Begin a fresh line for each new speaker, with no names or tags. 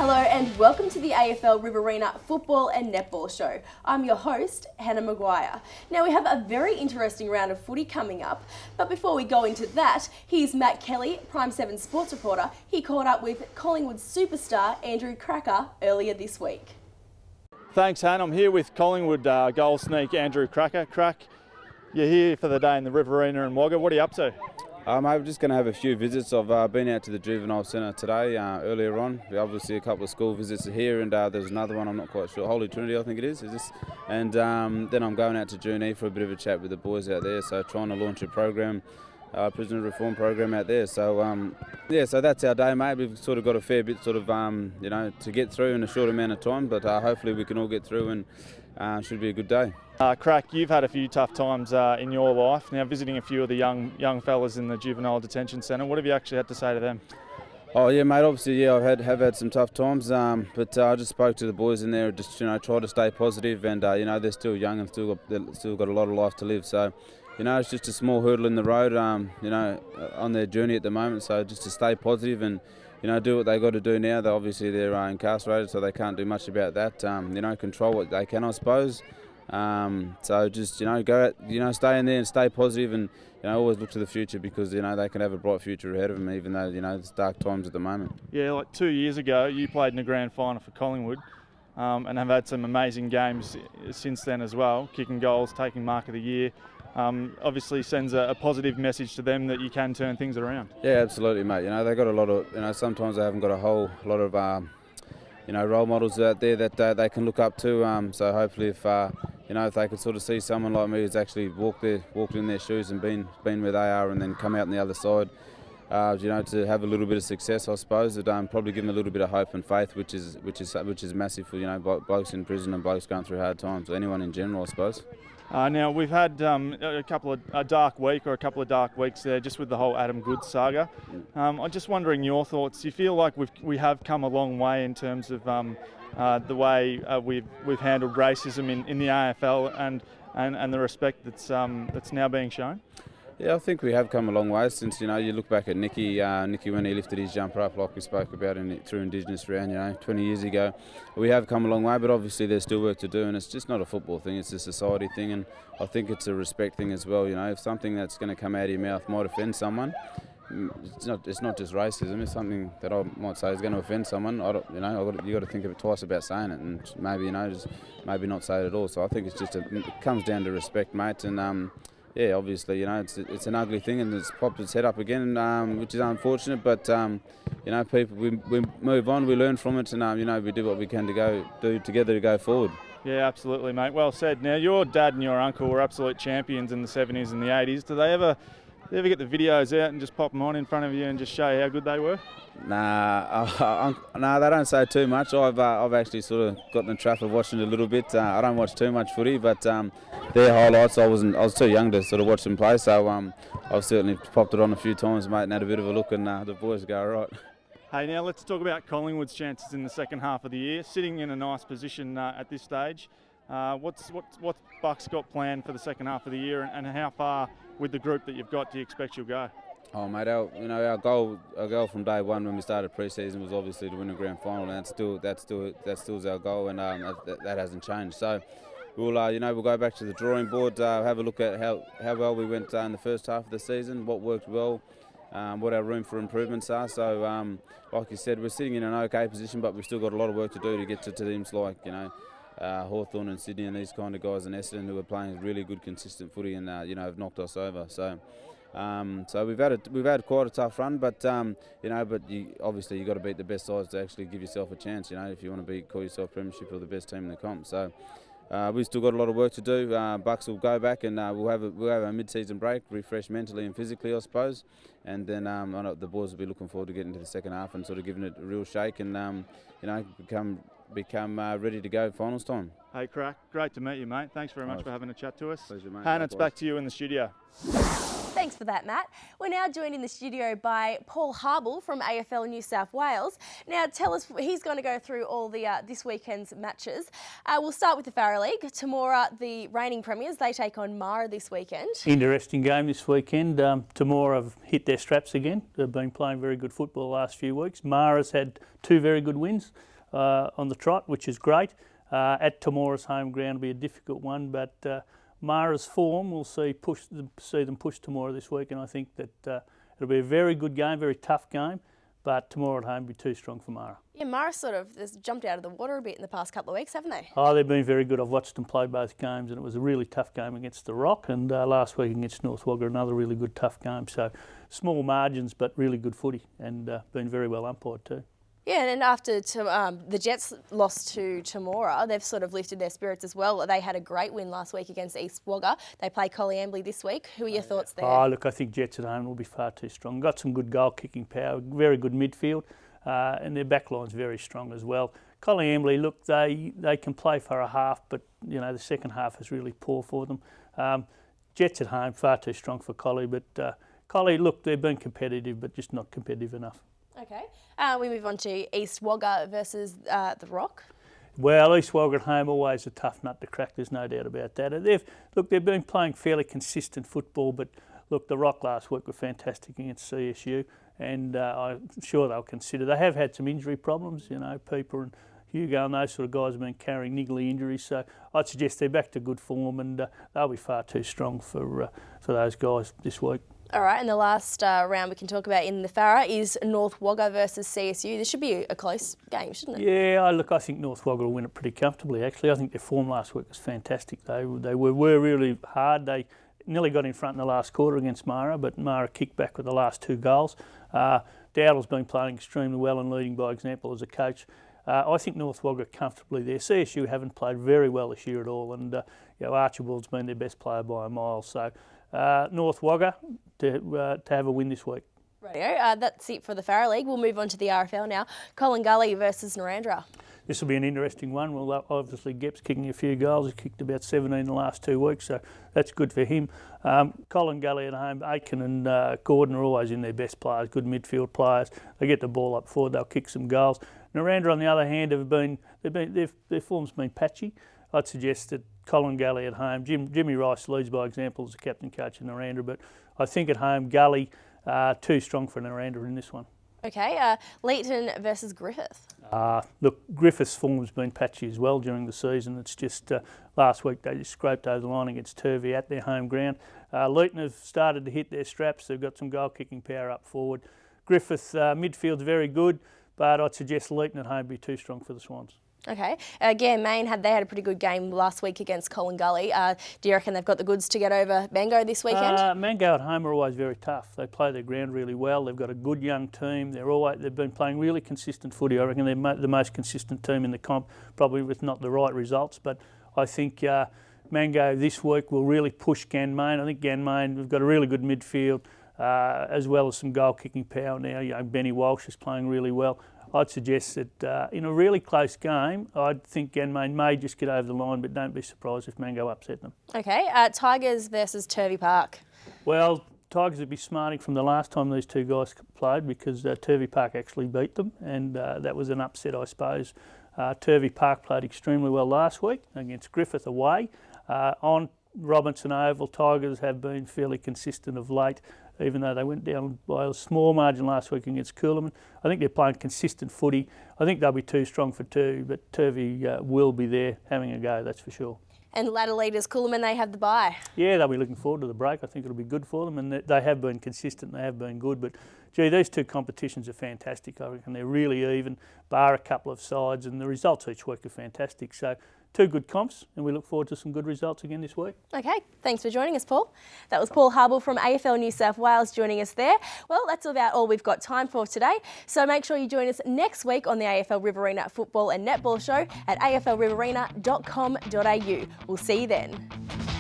Hello and welcome to the AFL Riverina Football and Netball Show. I'm your host, Hannah Maguire. Now we have a very interesting round of footy coming up, but before we go into that, here's Matt Kelly, Prime 7 sports reporter. He caught up with Collingwood superstar Andrew Krakouer earlier this week.
Thanks, Hannah. I'm here with Collingwood goal sneak Andrew Krakouer. Crack, you're here for the day in the Riverina and Wagga. What are you up to?
Mate, we're just going to have a few visits. I've been out to the juvenile centre today, earlier on. Obviously a couple of school visits here, and there's another one, I'm not quite sure, Holy Trinity I think it is this? And then I'm going out to Junee for a bit of a chat with the boys out there, so trying to launch a program, prisoner reform program out there. So so that's our day, mate. We've sort of got a fair bit to get through in a short amount of time, but hopefully we can all get through and should be a good day.
Crack, you've had a few tough times in your life. Now visiting a few of the young fellas in the juvenile detention centre, what have you actually had to say to them?
Oh yeah, mate. Obviously, yeah, have had some tough times, but I just spoke to the boys in there. Just try to stay positive, and they're still young and still got a lot of life to live. So, it's just a small hurdle in the road, on their journey at the moment. So just to stay positive and do what they got to do now. They're incarcerated, so they can't do much about that. Control what they can, I suppose. So just go out, stay in there and stay positive, and always look to the future, because they can have a bright future ahead of them, even though it's dark times at the moment. Yeah,
like 2 years ago you played in the grand final for Collingwood, and have had some amazing games since then as well, kicking goals, taking mark of the year. Obviously sends a positive message to them that you can turn things around.
Yeah, absolutely, mate. They've got a lot of sometimes they haven't got a whole lot of role models out there that they can look up to. So hopefully if if they could sort of see someone like me who's actually walked in their shoes and been where they are, and then come out on the other side, to have a little bit of success, I suppose, it probably give them a little bit of hope and faith, which is massive for blokes in prison and blokes going through hard times, or anyone in general, I suppose.
Now we've had a couple of dark weeks there, just with the whole Adam Goodes saga. I'm just wondering your thoughts. Do you feel like we have come a long way in terms of the way we've handled racism in the AFL and the respect that's now being shown?
Yeah, I think we have come a long way since, you look back at Nicky when he lifted his jumper up, like we spoke about through Indigenous round, 20 years ago. We have come a long way, but obviously there's still work to do, and it's just not a football thing, it's a society thing, and I think it's a respect thing as well. If something that's going to come out of your mouth might offend someone, it's not just racism, it's something that I might say is going to offend someone. You got to think of it twice about saying it, and maybe, just maybe not say it at all. So I think it's it comes down to respect, mate, and yeah, obviously, it's an ugly thing, and it's popped its head up again, which is unfortunate. But people, we move on, we learn from it, and we do what we can to do together to go forward.
Yeah, absolutely, mate. Well said. Now, your dad and your uncle were absolute champions in the 70s and the 80s. Do they ever get the videos out and just pop them on in front of you and just show you how good they were?
Nah, they don't say too much. I've actually sort of got in the trap of watching a little bit. I don't watch too much footy, but their highlights, I was too young to sort of watch them play. So I've certainly popped it on a few times, mate, and had a bit of a look, and the boys go all right.
Hey, now let's talk about Collingwood's chances in the second half of the year. Sitting in a nice position at this stage. What's Bucks got planned for the second half of the year, and how far with the group that you've got do you expect you'll go?
Oh, mate, our goal from day one when we started pre-season was obviously to win a grand final, and that still our goal, and that hasn't changed. So we'll go back to the drawing board, have a look at how well we went in the first half of the season, what worked well, what our room for improvements are. So like you said, we're sitting in an okay position, but we've still got a lot of work to do to get to teams like Hawthorn and Sydney and these kind of guys, and Essendon, who are playing really good, consistent footy, and have knocked us over. So we've had quite a tough run, but obviously you got to beat the best sides to actually give yourself a chance. If you want to call yourself premiership or the best team in the comp. So we've still got a lot of work to do. Bucks will go back, and we'll have a mid-season break, refresh mentally and physically, I suppose, and then the boys will be looking forward to getting to the second half and sort of giving it a real shake, and become ready to go finals time.
Hey, Crack, great to meet you, mate. Thanks very much for having a chat to us.
Pleasure, mate.
Hannah, it's back to you in the studio.
Thanks for that, Matt. We're now joined in the studio by Paul Habel from AFL New South Wales. Now, tell us, he's going to go through all the this weekend's matches. We'll start with the Farrer League. Temora, the reigning premiers, they take on Mara this weekend.
Interesting game this weekend. Temora have hit their straps again. They've been playing very good football the last few weeks. Mara's had two very good wins. on the trot, which is great. At Tamora's home ground will be a difficult one, but Mara's form will see them push Tamora this week, and I think that it'll be a very good game, very tough game, but Tamora at home will be too strong for Mara.
Yeah, Mara sort of has jumped out of the water a bit in the past couple of weeks, haven't they?
Oh, they've been very good. I've watched them play both games, and it was a really tough game against the Rock, and last week against North Wagga, another really good tough game. So small margins, but really good footy, and been very well umpired too.
Yeah, and after the Jets lost to Tamora, they've sort of lifted their spirits as well. They had a great win last week against East Wagga. They play Collingwood this week. Who are your thoughts there?
Oh, look, I think Jets at home will be far too strong. Got some good goal-kicking power, very good midfield, and their backline's very strong as well. Collingwood, look, they can play for a half, but the second half is really poor for them. Jets at home, far too strong for Collie, but Collie, look, they've been competitive, but just not competitive enough.
Okay. We move on to East Wagga versus the Rock.
Well, East Wagga at home, always a tough nut to crack, there's no doubt about that. They've been playing fairly consistent football, but look, the Rock last week were fantastic against CSU, and I'm sure they'll consider. They have had some injury problems, Peeper and Hugo and those sort of guys have been carrying niggly injuries, so I'd suggest they're back to good form, and they'll be far too strong for those guys this week.
All right, and the last round we can talk about in the Farrer is North Wagga versus CSU. This should be a close game, shouldn't it?
Yeah, I think North Wagga will win it pretty comfortably, actually. I think their form last week was fantastic. They were really hard. They nearly got in front in the last quarter against Mara, but Mara kicked back with the last 2 goals. Dowdall's been playing extremely well and leading by example as a coach. I think North Wagga comfortably there. CSU haven't played very well this year at all, and Archibald's been their best player by a mile. So North Wagga to have a win this week.
Rightio, that's it for the Farrer League. We'll move on to the RFL now. Collingwood versus Narrandera.
This will be an interesting one. Well, obviously Gep's kicking a few goals. He kicked about 17 in the last 2 weeks, so that's good for him. Collingwood at home, Aiken and Gordon are always in their best players, good midfield players. They get the ball up forward, they'll kick some goals. Narrandera, on the other hand, their form's been patchy. I'd suggest that Collingwood at home. Jimmy Rice leads by example as the captain coach in Narrandera, but I think at home Gully too strong for Narrandera in this one.
Okay, Leighton versus Griffith.
Look, Griffith's form's been patchy as well during the season. It's just last week they just scraped over the line against Turvey at their home ground. Leighton have started to hit their straps. They've got some goal-kicking power up forward. Griffith midfield's very good, but I'd suggest Leighton at home be too strong for the Swans.
Okay. Again, Maine had a pretty good game last week against Collingwood. Do you reckon they've got the goods to get over Mango this weekend?
Mango at home are always very tough. They play their ground really well. They've got a good young team. They've been playing really consistent footy. I reckon they're the most consistent team in the comp, probably with not the right results. But I think Mango this week will really push Ganmain. I think Ganmain, we've got a really good midfield, as well as some goal-kicking power now. Benny Walsh is playing really well. I'd suggest that in a really close game, I'd think Ganmain may just get over the line, but don't be surprised if Mango upset them.
Okay, Tigers versus Turvey Park.
Well, Tigers would be smarting from the last time these two guys played because Turvey Park actually beat them, and that was an upset, I suppose. Turvey Park played extremely well last week against Griffith away. On Robinson Oval, Tigers have been fairly consistent of late, even though they went down by a small margin last week against Coolman. I think they're playing consistent footy. I think they'll be too strong for 2, but Turvey will be there having a go, that's for sure.
And ladder leaders Coolman, they have the bye.
Yeah, they'll be looking forward to the break. I think it'll be good for them, and they have been consistent, they have been good. But, gee, these two competitions are fantastic. I reckon they're really even, bar a couple of sides, and the results each week are fantastic. So, 2 good comps, and we look forward to some good results again this week.
Okay, thanks for joining us, Paul. That was Paul Habel from AFL New South Wales joining us there. Well, that's about all we've got time for today. So make sure you join us next week on the AFL Riverina Football and Netball Show at aflriverina.com.au. We'll see you then.